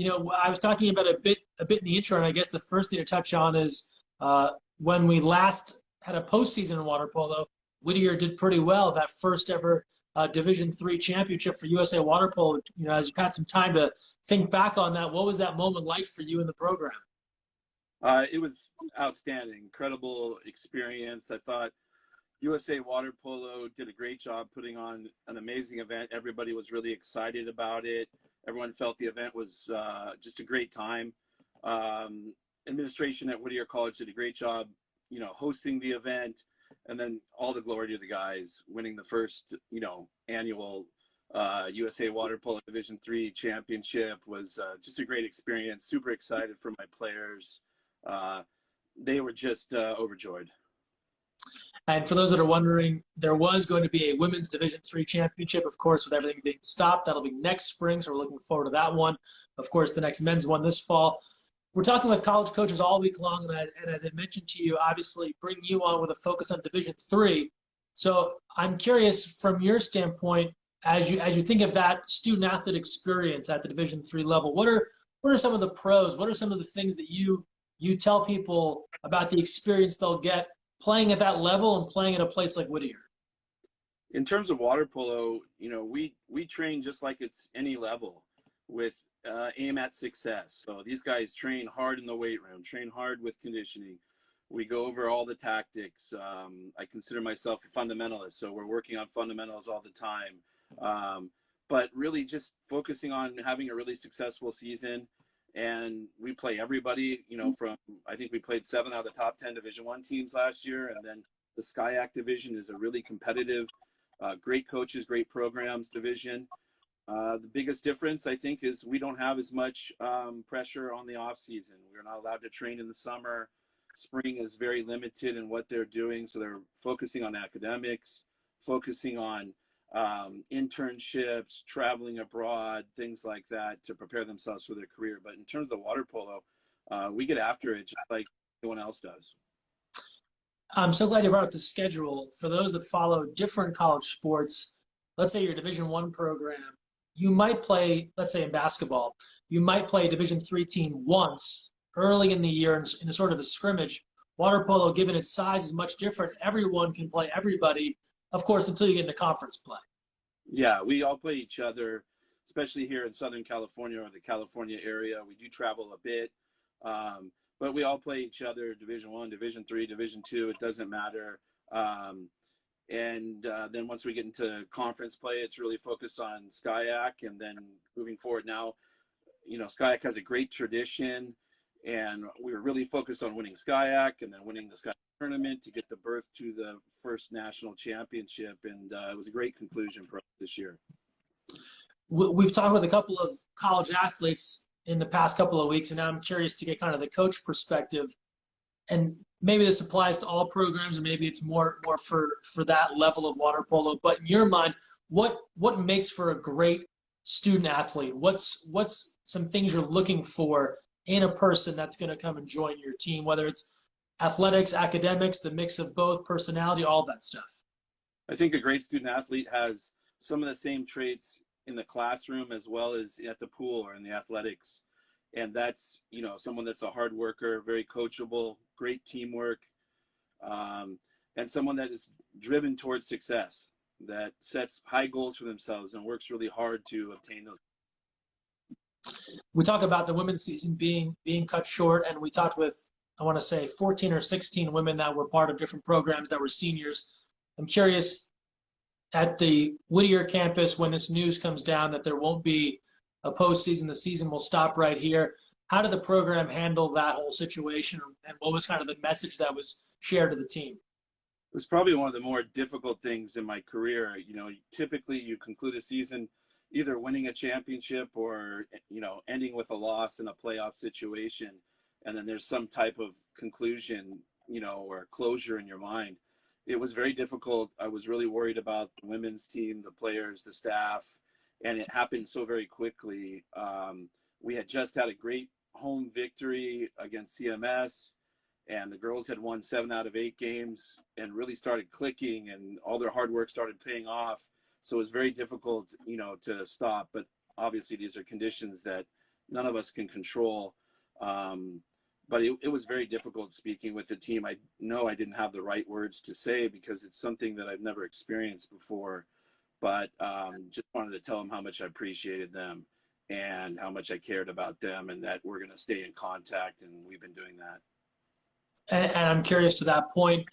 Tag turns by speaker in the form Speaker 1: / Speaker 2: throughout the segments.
Speaker 1: I was talking about a bit in the intro, and I guess the first thing to touch on is when we last had a postseason in water polo, Whittier did pretty well. That first ever Division III championship for USA Water Polo. As you've had some time to think back on that, what was that moment like for you in the program?
Speaker 2: It was outstanding, incredible experience. I thought USA Water Polo did a great job putting on an amazing event. Everybody was really excited about it. Everyone felt the event was just a great time. Administration at Whittier College did a great job, hosting the event, and then all the glory to the guys winning the first, annual USA Water Polo Division III championship was just a great experience. Super excited for my players. They were just overjoyed.
Speaker 1: And for those that are wondering, there was going to be a women's Division III championship, of course, with everything being stopped. That'll be next spring, so we're looking forward to that one. Of course, the next men's one this fall. We're talking with college coaches all week long, and as I mentioned to you, obviously bring you on with a focus on Division III. So I'm curious, from your standpoint, as you think of that student-athlete experience at the Division III level, what are some of the pros? What are some of the things that you tell people about the experience they'll get playing at that level and playing at a place like Whittier?
Speaker 2: In terms of water polo, we train just like it's any level with aim at success. So these guys train hard in the weight room, train hard with conditioning. We go over all the tactics. I consider myself a fundamentalist, so we're working on fundamentals all the time. But really just focusing on having a really successful season. And we play everybody, I think we played 7 out of the top 10 Division I teams last year. And then the SCIAC division is a really competitive, great coaches, great programs division. The biggest difference, I think, is we don't have as much pressure on the off season. We're not allowed to train in the summer. Spring is very limited in what they're doing. So they're focusing on academics, focusing on internships, traveling abroad, things like that to prepare themselves for their career. But in terms of water polo, we get after it just like anyone else does.
Speaker 1: I'm so glad you brought up the schedule. For those that follow different college sports, let's say your Division I program, you might play, let's say in basketball, you might play a Division III team once early in the year in a sort of a scrimmage. Water polo, given its size, is much different. Everyone can play everybody, of course, until you get into conference play.
Speaker 2: Yeah, we all play each other, especially here in Southern California or the California area. We do travel a bit, but we all play each other, Division I, Division III, Division II, it doesn't matter. And then once we get into conference play, it's really focused on SCIAC. And then moving forward now, SCIAC has a great tradition, and we were really focused on winning SCIAC and then winning the SCIAC tournament to get the berth to the first national championship. And it was a great conclusion for us this year.
Speaker 1: We've talked with a couple of college athletes in the past couple of weeks, and now I'm curious to get kind of the coach perspective. And maybe this applies to all programs, and maybe it's more for that level of water polo. But in your mind, what makes for a great student athlete? What's some things you're looking for in a person that's going to come and join your team, whether it's athletics, academics, the mix of both, personality, all that stuff?
Speaker 2: I think a great student athlete has some of the same traits in the classroom as well as at the pool or in the athletics. And that's, someone that's a hard worker, very coachable, great teamwork, and someone that is driven towards success, that sets high goals for themselves and works really hard to obtain those.
Speaker 1: We talk about the women's season being cut short, and we talked with, I want to say, 14 or 16 women that were part of different programs that were seniors. I'm curious, at the Whittier campus, when this news comes down that there won't be a postseason, the season will stop right here, how did the program handle that whole situation, and what was kind of the message that was shared to the team?
Speaker 2: It was probably one of the more difficult things in my career. Typically you conclude a season either winning a championship or, ending with a loss in a playoff situation. And then there's some type of conclusion, or closure in your mind. It was very difficult. I was really worried about the women's team, the players, the staff, and it happened so very quickly. We had just had a great home victory against CMS, and the girls had won 7 out of 8 games and really started clicking, and all their hard work started paying off. So it was very difficult, to stop. But obviously these are conditions that, none of us can control. But it was very difficult speaking with the team. I know I didn't have the right words to say because it's something that I've never experienced before, but just wanted to tell them how much I appreciated them and how much I cared about them, and that we're going to stay in contact, and we've been doing that.
Speaker 1: And I'm curious to that point,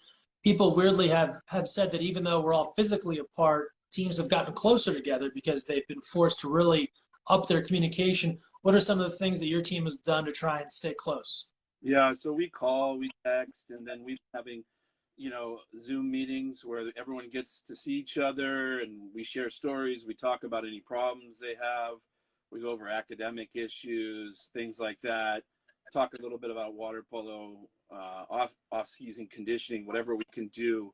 Speaker 1: people weirdly have said that even though we're all physically apart, teams have gotten closer together because they've been forced to really up their communication. What are some of the things that your team has done to try and stay close?
Speaker 2: Yeah, so we call, we text, and then we've been having, Zoom meetings where everyone gets to see each other and we share stories. We talk about any problems they have. We go over academic issues, things like that. Talk a little bit about water polo, off-season conditioning, whatever we can do,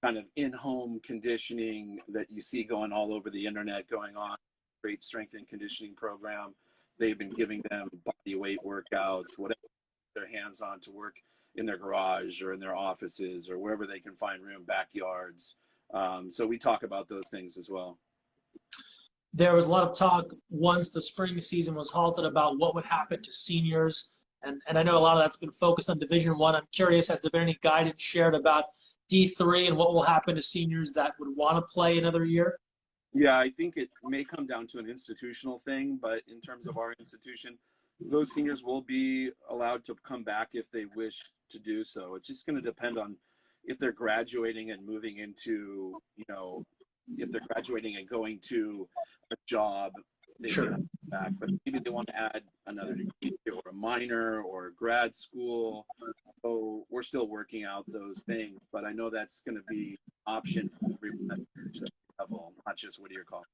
Speaker 2: kind of in-home conditioning that you see going all over the internet going on. Great strength and conditioning program. They've been giving them body weight workouts, whatever their hands on to work in their garage or in their offices or wherever they can find room, backyards. So we talk about those things as well.
Speaker 1: There was a lot of talk once the spring season was halted about what would happen to seniors. And I know a lot of that's been focused on Division One. I'm curious, has there been any guidance shared about D3 and what will happen to seniors that would want to play another year?
Speaker 2: Yeah, I think it may come down to an institutional thing, but in terms of our institution, those seniors will be allowed to come back if they wish to do so. It's just going to depend on if they're graduating and moving into, if they're graduating and going to a job, they may not come back. But maybe they want to add another degree or a minor or grad school. So we're still working out those things, but I know that's going to be an option for everyone at the level, not just Whittier College.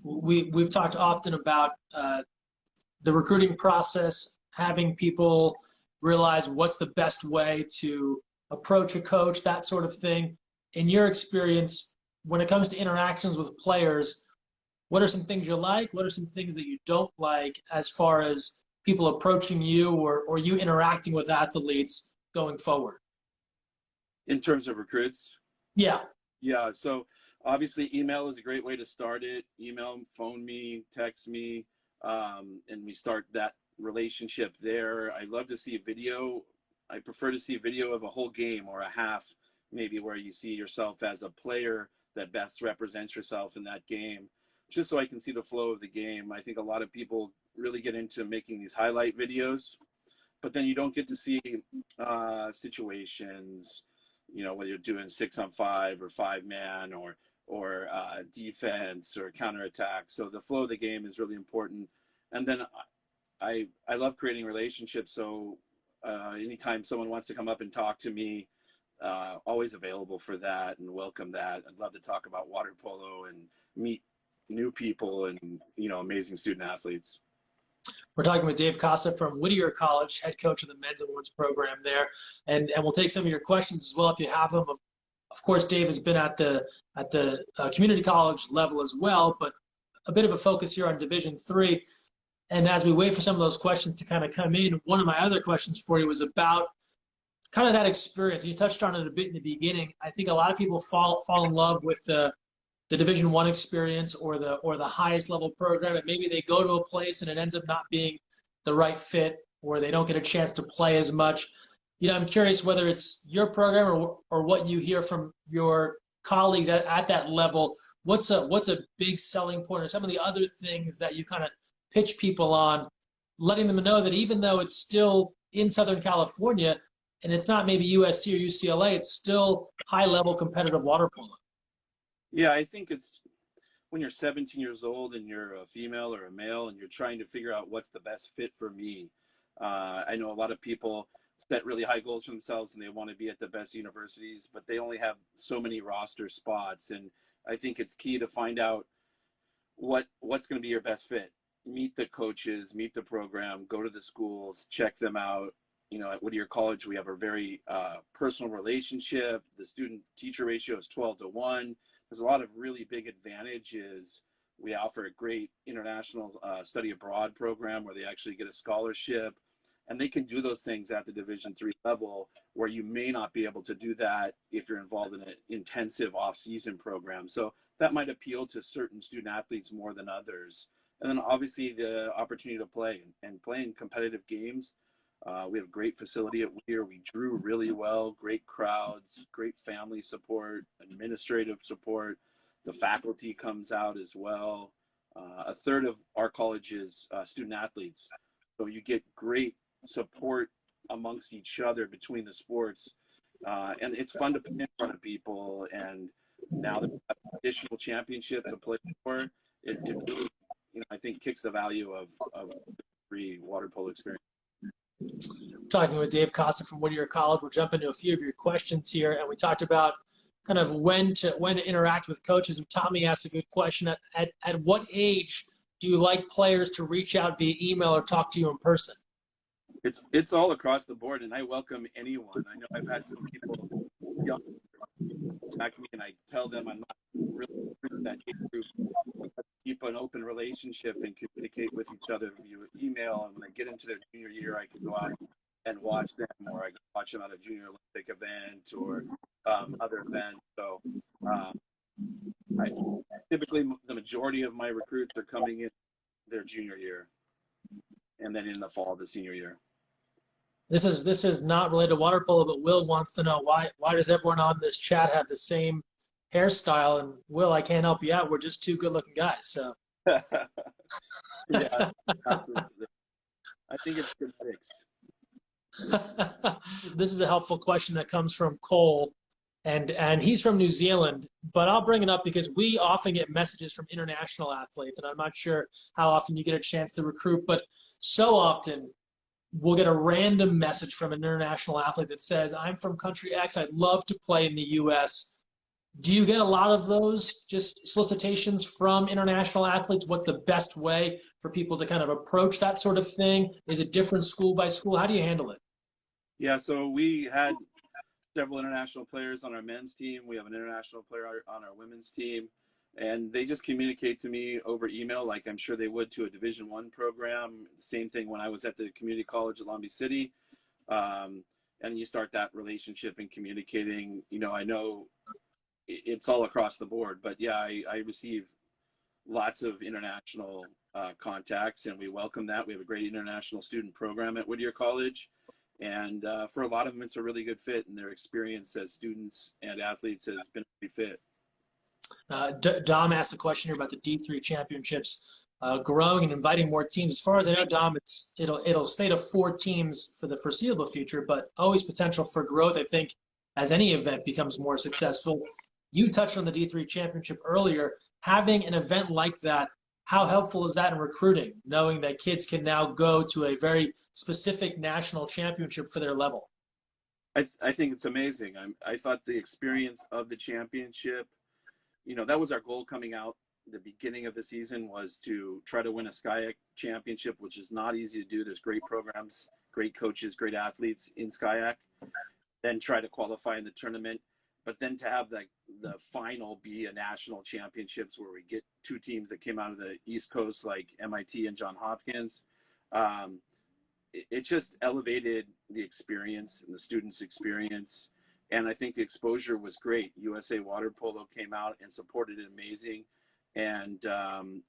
Speaker 1: We've talked often about the recruiting process, having people realize what's the best way to approach a coach, that sort of thing. In your experience, when it comes to interactions with players, what are some things you like? What are some things that you don't like as far as people approaching you or you interacting with athletes going forward?
Speaker 2: In terms of recruits?
Speaker 1: Yeah.
Speaker 2: Yeah, so obviously email is a great way to start it. Email, phone me, text me, and we start that relationship there. I love to see a video. I prefer to see a video of a whole game or a half, maybe where you see yourself as a player that best represents yourself in that game, just so I can see the flow of the game. I think a lot of people really get into making these highlight videos, but then you don't get to see situations, whether you're doing 6-on-5 or 5-man or defense or counterattack. So the flow of the game is really important. And then I love creating relationships. So anytime someone wants to come up and talk to me, always available for that and welcome that. I'd love to talk about water polo and meet new people and, amazing student athletes.
Speaker 1: We're talking with Dave Kasa from Whittier College, head coach of the men's and women's program there. And we'll take some of your questions as well if you have them. Of course, Dave has been at the community college level as well, but a bit of a focus here on Division III. And as we wait for some of those questions to kind of come in, one of my other questions for you was about kind of that experience. You touched on it a bit in the beginning. I think a lot of people fall in love with the Division I experience or the highest level program, and maybe they go to a place and it ends up not being the right fit, or they don't get a chance to play as much. I'm curious whether it's your program or what you hear from your colleagues at that level. What's a big selling point, or some of the other things that you kind of pitch people on, letting them know that even though it's still in Southern California and it's not maybe USC or UCLA, it's still high-level competitive water polo.
Speaker 2: Yeah, I think it's when you're 17 years old and you're a female or a male and you're trying to figure out what's the best fit for me. I know a lot of people set really high goals for themselves and they want to be at the best universities, but they only have so many roster spots. And I think it's key to find out what's going to be your best fit. Meet the coaches, meet the program, go to the schools, check them out. At Whittier College, we have a very personal relationship. The student-teacher ratio is 12-1. There's a lot of really big advantages. We offer a great international study abroad program where they actually get a scholarship, and they can do those things at the Division III level where you may not be able to do that if you're involved in an intensive off-season program. So that might appeal to certain student athletes more than others. And then obviously the opportunity to play and play in competitive games. We have a great facility at Weir. We drew really well, great crowds, great family support, administrative support. The faculty comes out as well. A third of our college is student athletes. So you get great support amongst each other between the sports. And it's fun to play in front of people. And now that we have an additional championship to play for, it really, I think kicks the value of free water polo experience.
Speaker 1: Talking with Dave Kasa from Whittier College. We'll jump into a few of your questions here, and we talked about kind of when to interact with coaches. And Tommy asked a good question: at what age do you like players to reach out via email or talk to you in person?
Speaker 2: It's all across the board, and I welcome anyone. I know I've had some people young contact me, and I tell them I'm not really that age group. Keep an open relationship and communicate with each other via email. And when I get into their junior year, I can go out and watch them, or I can watch them at a junior Olympic event or other events. So typically the majority of my recruits are coming in their junior year, and then in the fall of the senior year.
Speaker 1: This is not related to water polo, but Will wants to know why does everyone on this chat have the same hairstyle? And Will, I can't help you out. We're just two good-looking guys. So.
Speaker 2: Yeah, absolutely. I think it's genetics.
Speaker 1: This is a helpful question that comes from Cole, and he's from New Zealand. But I'll bring it up because we often get messages from international athletes, and I'm not sure how often you get a chance to recruit, but so often we'll get a random message from an international athlete that says, I'm from country X, I'd love to play in the U.S. Do you get a lot of those just solicitations from international athletes? What's the best way for people to kind of approach that sort of thing? Is it different school by school? How do you handle it?
Speaker 2: Yeah, so we had several international players on our men's team. We have an international player on our women's team. And they just communicate to me over email, like I'm sure they would to a Division I program. The same thing when I was at the community college at Long Beach City. And you start that relationship and communicating. I know it's all across the board, but yeah, I receive lots of international contacts, and we welcome that. We have a great international student program at Whittier College. And for a lot of them, it's a really good fit, and their experience as students and athletes has been a good fit.
Speaker 1: Dom asked a question here about the D3 championships growing and inviting more teams. As far as I know, Dom, it'll stay to 4 teams for the foreseeable future, but always potential for growth, I think, as any event becomes more successful. You touched on the D3 championship earlier. Having an event like that, how helpful is that in recruiting, knowing that kids can now go to a very specific national championship for their level?
Speaker 2: I think it's amazing. I thought the experience of the championship, that was our goal coming out the beginning of the season, was to try to win a SCIAC championship, which is not easy to do. There's great programs, great coaches, great athletes in SCIAC, then try to qualify in the tournament. But then to have the final be a national championships where we get 2 teams that came out of the East Coast, like MIT and Johns Hopkins, it just elevated the experience and the students' experience. And I think the exposure was great. USA Water Polo came out and supported it amazing. And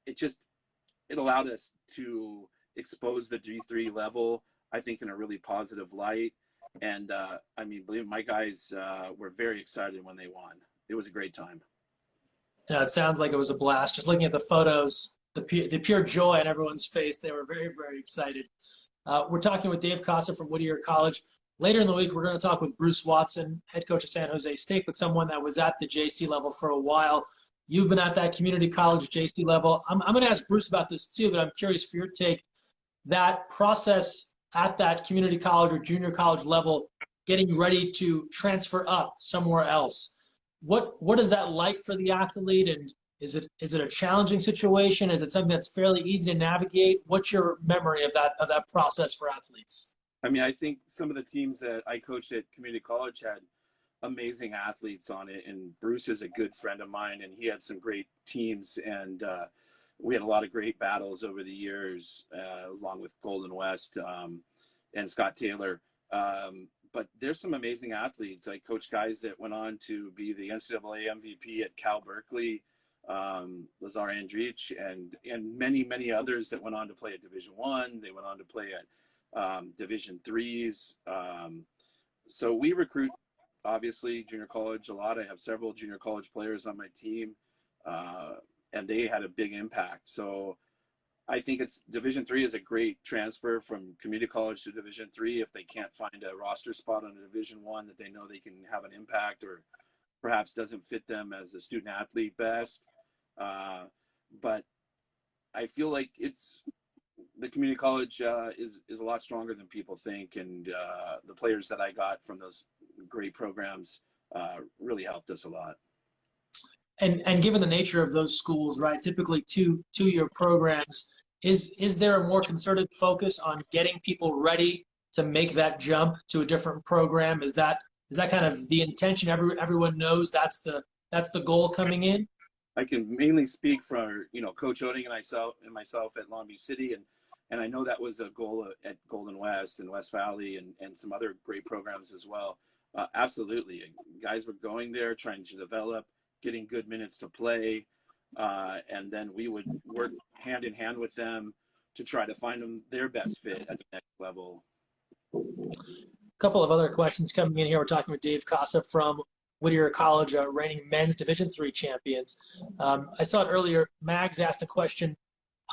Speaker 2: it allowed us to expose the D3 level, I think, in a really positive light. And believe me, my guys were very excited when they won. It was a great time.
Speaker 1: Yeah, it sounds like it was a blast. Just looking at the photos, the pure joy on everyone's face, they were very, very excited. We're talking with Dave Kasa from Whittier College. Later in the week, we're going to talk with Bruce Watson, head coach of San Jose State, but someone that was at the JC level for a while. You've been at that community college JC level. I'm going to ask Bruce about this too, but I'm curious for your take. That process at that community college or junior college level, getting ready to transfer up somewhere else. What is that like for the athlete, and is it a challenging situation? Is it something that's fairly easy to navigate? What's your memory of that process for athletes?
Speaker 2: I think some of the teams that I coached at community college had amazing athletes on it, and Bruce is a good friend of mine, and he had some great teams, and we had a lot of great battles over the years, along with Golden West and Scott Taylor. But there's some amazing athletes. I coached guys that went on to be the NCAA MVP at Cal Berkeley, Lazar Andrich, and many others that went on to play at Division One. They went on to play at Division Threes. So we recruit, obviously, junior college a lot. I have several junior college players on my team, and they had a big impact. So I think it's Division Three is a great transfer from community college to Division Three if they can't find a roster spot on a Division One that they know they can have an impact, or perhaps doesn't fit them as a student athlete best. But I feel like the community college is a lot stronger than people think, and the players that I got from those great programs really helped us a lot.
Speaker 1: And given the nature of those schools, right, typically two-year programs, is there a more concerted focus on getting people ready to make that jump to a different program? Is that kind of the intention? Everyone knows that's the goal coming in.
Speaker 2: I can mainly speak for Coach Oding and myself at Long Beach City, and I know that was a goal at Golden West and West Valley and some other great programs as well. Absolutely, guys were going there trying to develop, getting good minutes to play, and then we would work hand in hand with them to try to find them their best fit at the next level.
Speaker 1: A couple of other questions coming in here. We're talking with Dave Kasa from Whittier College, reigning men's Division III champions. I saw it earlier. Mags asked a question.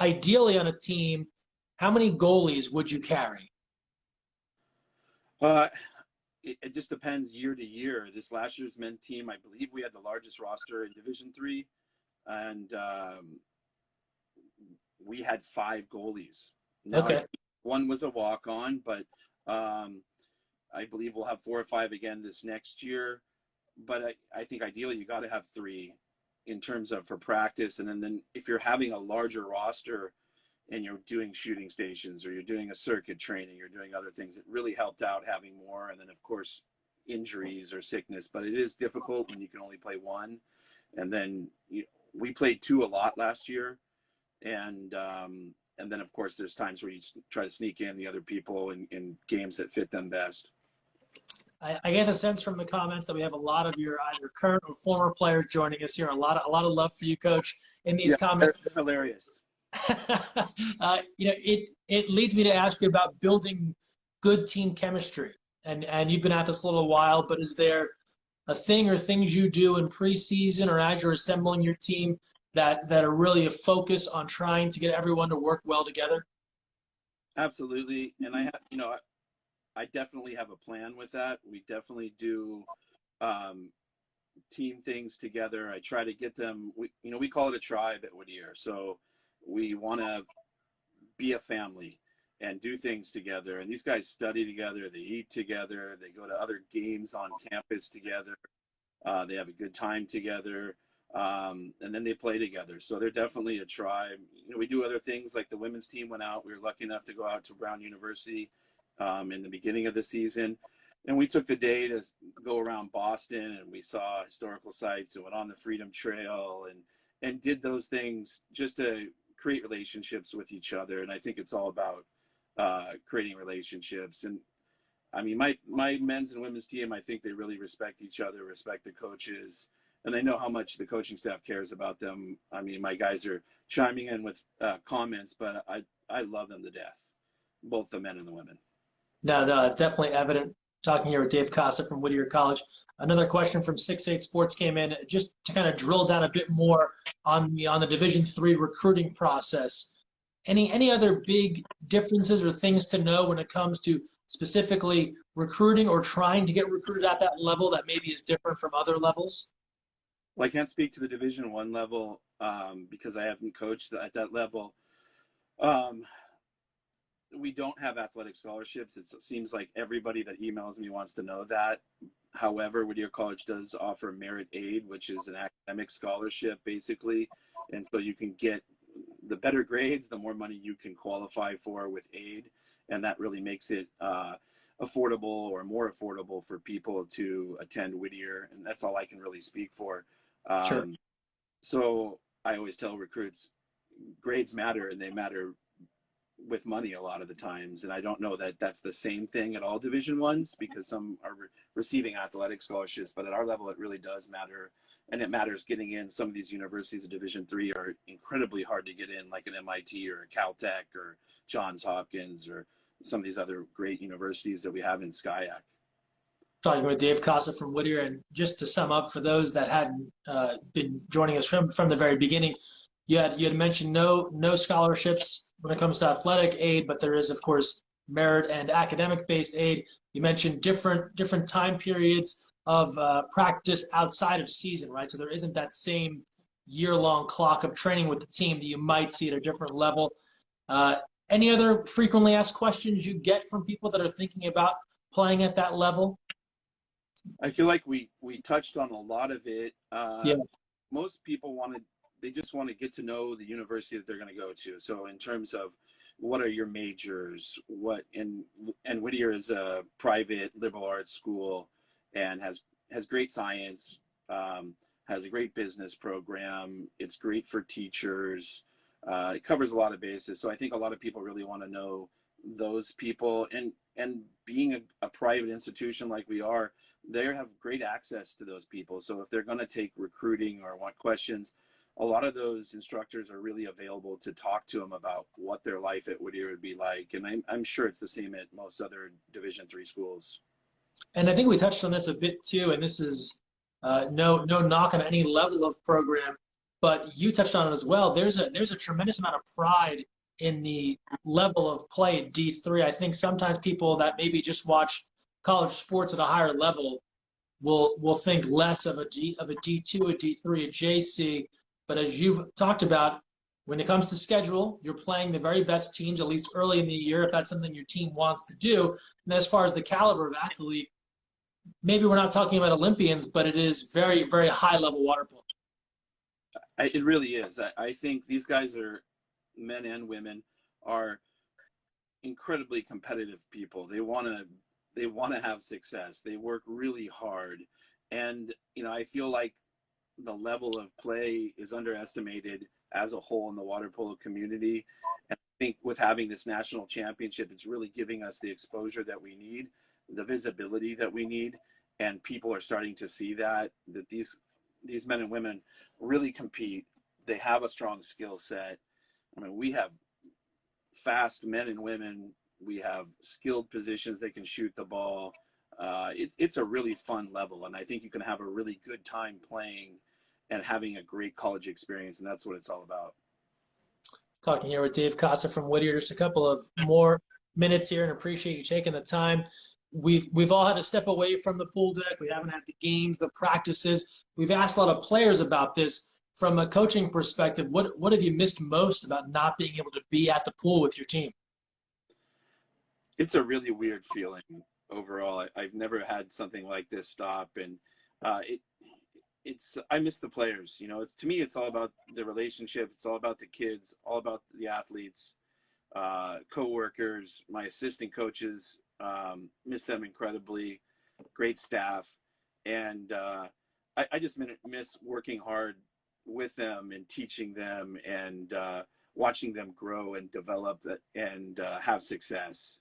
Speaker 1: Ideally on a team, how many goalies would you carry?
Speaker 2: It just depends year to year. This last year's men's team, I believe we had the largest roster in Division III, and we had 5 goalies. Now,
Speaker 1: okay.
Speaker 2: One was a walk-on, but I believe we'll have 4 or 5 again this next year. But I think ideally you got to have 3 in terms of for practice. And then if you're having a larger roster and you're doing shooting stations or you're doing a circuit training, you're doing other things, it really helped out having more. And then, of course, injuries or sickness. But it is difficult when you can only play 1. And then we played 2 a lot last year. And then, of course, there's times where you try to sneak in the other people in games that fit them best.
Speaker 1: I get the sense from the comments that we have a lot of your either current or former players joining us here. A lot of love for you, Coach, in these comments.
Speaker 2: They're hilarious.
Speaker 1: It leads me to ask you about building good team chemistry. And you've been at this a little while, but is there a thing or things you do in preseason or as you're assembling your team that are really a focus on trying to get everyone to work well together?
Speaker 2: Absolutely. And I definitely have a plan with that. We definitely do team things together. I try to get them, we call it a tribe at Whittier. So we want to be a family and do things together. And these guys study together, they eat together, they go to other games on campus together. They have a good time together. And then they play together. So they're definitely a tribe. We do other things like the women's team went out. We were lucky enough to go out to Brown University in the beginning of the season. And we took the day to go around Boston, and we saw historical sites and went on the Freedom Trail and did those things just to create relationships with each other. And I think it's all about creating relationships. And I mean, my men's and women's team, I think they really respect each other, respect the coaches, and they know how much the coaching staff cares about them. I mean, my guys are chiming in with comments, but I love them to death, both the men and the women.
Speaker 1: No, it's definitely evident. Talking here with Dave Kasa from Whittier College. Another question from 6-8 Sports came in just to kind of drill down a bit more on the Division III recruiting process. Any other big differences or things to know when it comes to specifically recruiting or trying to get recruited at that level that maybe is different from other levels?
Speaker 2: Well, I can't speak to the Division I level because I haven't coached at that level. We don't have athletic scholarships. It seems like everybody that emails me wants to know that. However, Whittier College does offer merit aid, which is an academic scholarship, basically. And so you can get the better grades, the more money you can qualify for with aid. And that really makes it affordable or more affordable for people to attend Whittier. And that's all I can really speak for.
Speaker 1: Sure.
Speaker 2: So I always tell recruits, grades matter, and they matter with money a lot of the times. And I don't know that that's the same thing at all Division Ones, because some are receiving athletic scholarships, but at our level, it really does matter. And it matters getting in. Some of these universities of Division III are incredibly hard to get in, like an MIT or a Caltech or Johns Hopkins or some of these other great universities that we have in SCIAC.
Speaker 1: Talking with Dave Kasa from Whittier, and just to sum up for those that hadn't been joining us from the very beginning, you had mentioned no scholarships when it comes to athletic aid, but there is of course merit and academic based aid. You mentioned different time periods of practice outside of season, right? So there isn't that same year-long clock of training with the team that you might see at a different level. Any other frequently asked questions you get from people that are thinking about playing at that level?
Speaker 2: I feel like we touched on a lot of it.
Speaker 1: Yeah.
Speaker 2: Most people they just want to get to know the university that they're going to go to. So in terms of what are your majors, and Whittier is a private liberal arts school and has great science, has a great business program. It's great for teachers. It covers a lot of bases. So I think a lot of people really want to know those people, and being a private institution like we are, they have great access to those people. So if they're going to take recruiting or want questions, a lot of those instructors are really available to talk to them about what their life at Whittier would be like. And I'm sure it's the same at most other Division III schools.
Speaker 1: And I think we touched on this a bit too, and this is no knock on any level of program, but you touched on it as well. There's a tremendous amount of pride in the level of play at D3. I think sometimes people that maybe just watch college sports at a higher level will think less of a D2, a D3, a JC. But as you've talked about, when it comes to schedule, you're playing the very best teams, at least early in the year, if that's something your team wants to do. And as far as the caliber of athlete, maybe we're not talking about Olympians, but it is very, very high level water polo.
Speaker 2: It really is. I think these guys men and women, are incredibly competitive people. They want to have success. They work really hard. And, I feel like the level of play is underestimated as a whole in the water polo community. And I think with having this national championship, it's really giving us the exposure that we need, the visibility that we need. And people are starting to see that these men and women really compete. They have a strong skill set. I mean, we have fast men and women. We have skilled positions. They can shoot the ball. It's a really fun level, and I think you can have a really good time playing and having a great college experience, and that's what it's all about.
Speaker 1: Talking here with Dave Kasa from Whittier. Just a couple of more minutes here, and appreciate you taking the time. We've all had to step away from the pool deck. We haven't had the games, the practices. We've asked a lot of players about this. From a coaching perspective, what have you missed most about not being able to be at the pool with your team?
Speaker 2: It's a really weird feeling overall. I've never had something like this stop, and I miss the players. To me, it's all about the relationship. It's all about the kids, all about the athletes, co-workers, my assistant coaches. Miss them incredibly. Great staff, and I just miss working hard with them and teaching them and watching them grow and develop and have success.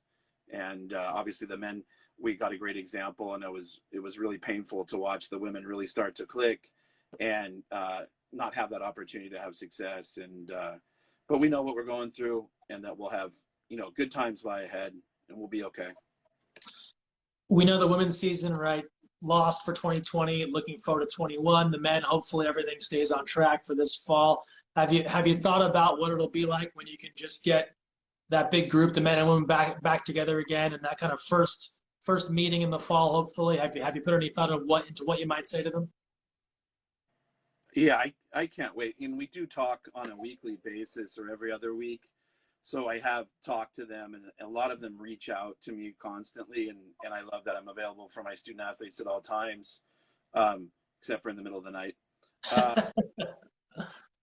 Speaker 2: And obviously the men, we got a great example, and it was really painful to watch the women really start to click and not have that opportunity to have success. And but we know what we're going through, and that we'll have good times lie ahead, and we'll be okay.
Speaker 1: We know the women's season, right? Lost for 2020, looking forward to 21. The men, hopefully everything stays on track for this fall. Have you thought about what it'll be like when you can just get that big group, the men and women back together again, and that kind of first meeting in the fall, hopefully? Have you put any thought into what you might say to them?
Speaker 2: Yeah, I can't wait. And we do talk on a weekly basis or every other week. So I have talked to them, and a lot of them reach out to me constantly, and I love that I'm available for my student athletes at all times, except for in the middle of the night. Well,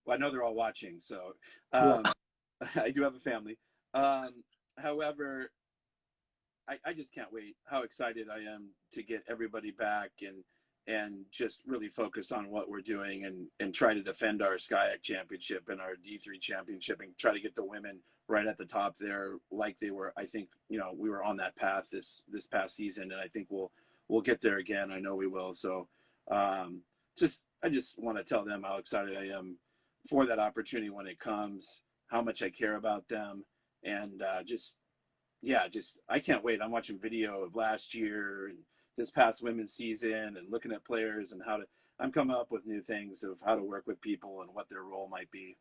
Speaker 2: I know they're all watching, so I do have a family. However, I just can't wait. How excited I am to get everybody back, and and just really focus on what we're doing and try to defend our SCIAC championship and our D3 championship and try to get the women right at the top there like they were. I think, we were on that path this past season, and I think we'll get there again. I know we will. So I just want to tell them how excited I am for that opportunity when it comes, how much I care about them, and I can't wait. I'm watching video of last year and this past women's season and looking at players and I'm coming up with new things of how to work with people and what their role might be.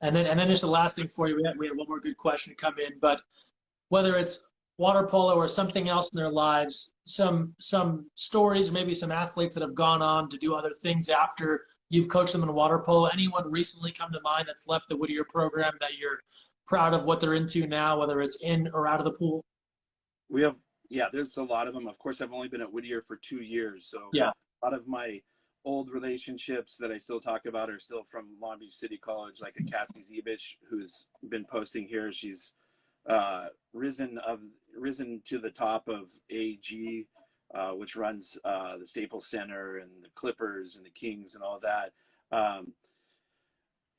Speaker 1: And then just the last thing for you, we had one more good question come in, but whether it's water polo or something else in their lives, some stories, maybe some athletes that have gone on to do other things after you've coached them in water polo. Anyone recently come to mind that's left the Whittier program that you're proud of what they're into now, whether it's in or out of the pool?
Speaker 2: There's a lot of them. Of course, I've only been at Whittier for 2 years, so
Speaker 1: yeah,
Speaker 2: a lot of my old relationships that I still talk about are still from Long Beach City College, like a Cassie Zebich, who's been posting here. She's risen to the top of AG, which runs the Staples Center and the Clippers and the Kings and all that.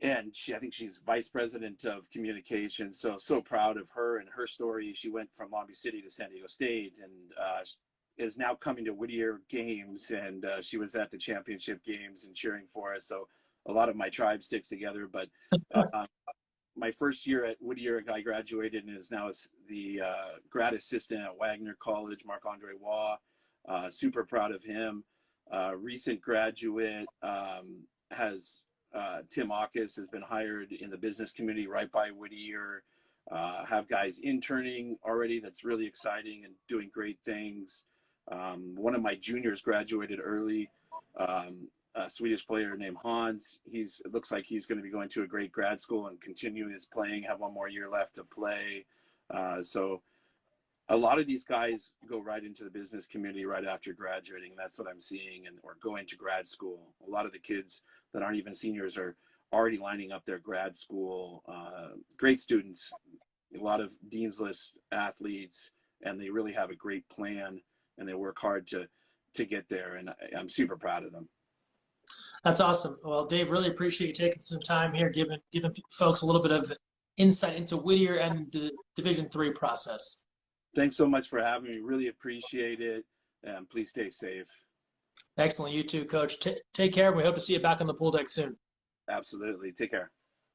Speaker 2: And I think she's vice president of communications. So proud of her and her story. She went from Long Beach City to San Diego State and is now coming to Whittier games. And she was at the championship games and cheering for us. So a lot of my tribe sticks together. But my first year at Whittier, a guy graduated and is now the grad assistant at Wagner College, Marc-Andre Waugh. Super proud of him. Recent graduate has Tim Aukes has been hired in the business community right by Whittier. Have guys interning already. That's really exciting and doing great things. One of my juniors graduated early. A Swedish player named Hans. It looks like he's going to be going to a great grad school and continue his playing, have one more year left to play. So a lot of these guys go right into the business community right after graduating. That's what I'm seeing, or going to grad school. A lot of the kids that aren't even seniors are already lining up their grad school. Great students, a lot of Dean's List athletes, and they really have a great plan and they work hard to get there. And I'm super proud of them.
Speaker 1: That's awesome. Well, Dave, really appreciate you taking some time here, giving folks a little bit of insight into Whittier and the Division III process.
Speaker 2: Thanks so much for having me. Really appreciate it. And please stay safe.
Speaker 1: Excellent. You too, Coach. Take care. We hope to see you back on the pool deck soon.
Speaker 2: Absolutely. Take care.